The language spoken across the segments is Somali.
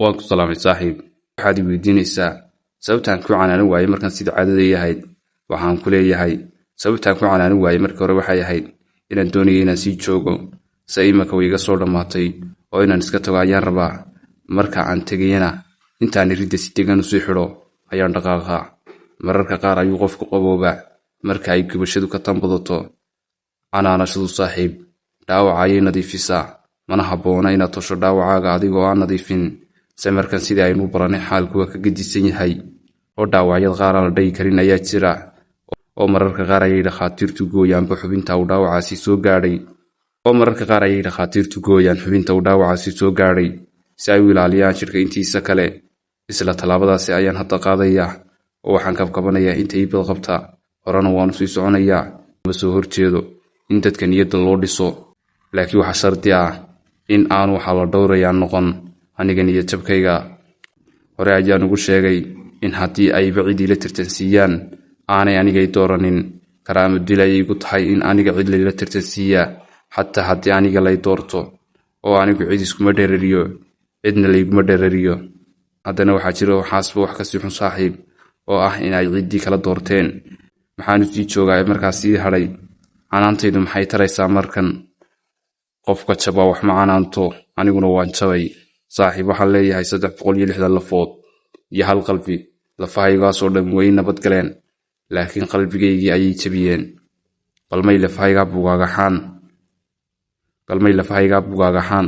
waan ku salaamay saaxiib. waxaad i weydiinaysaa sababtaan ku canaanin waayey markan sida caadadii ahayd. waxaan ku leeyahay sababtaan ku canaanin waayey markii hore waxay ahayd inaan doonayay inaan sii joogo se imaka way iga soo dhammaatay oo inaan iska tago ayaan rabaa. marka aan tegayana intaan ridda si degan u sii xidho ayaan dhaqaaqaa. mararka qaar ayuu qofku qaboobaa marka ay gubashadu ka tanbadato. canaanashadu saaxiib dhaawaca ayay nadiifisaa, mana habboona inaad tosho dhaawacaaga adigoo aan nadiifin. se markan sidii aynu baranay xaalku waa ka gedisan yahay oo dhaawacyad qaar aan la dhagi karin ayaa jira oo mararka qaar ayay dhakhaatiirtu gooyaanba xubinta uu dhaawacaasi soo gaadhay si ay u ilaaliyaan jidhka intiisa kale. isla tallaabadaasi ayaan hadda qaadayaa oo waxaan kabkabanayaa inta ii badqabta. horena waanu sii soconayaa ma soo horjeedo in dadka niyadda loo dhiso, laakiin waxaa shardi ah in aanu waxaa la dhowrayaa noqon aniga niyad jabkayga. hore ayaan ugu sheegay in haddii ayba cid ila tartansiiyaan aanay anigay dooranin. karaamo dil ayay igu tahay in aniga cid layla tartansiiyaa, xataa haddii aniga lay doorto oo anigu cid iskuma dherariyo cidna layguma dherariyo. haddana waxaa jira waxaasba wax kasii xun saaxiib oo ah in ay ciddii kala doorteen. maxaanu sii joogaa markaas sii hadhay? canaantaydu maxay taraysaa markan? qofka jabaa wax ma canaanto, aniguna waan jabay saaxiib. waxaan leeyahay 360 lafood iyo hal qalbi. lafahaygaasoo dhan way nabad galeen, laakiin qalbigaygii ayay jabiyeen. balmay lafahaygaa bugaagaxaan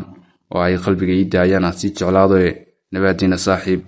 oo ay qalbiga ii daayaan aan sii jeclaado. nabaadiina saaxiib.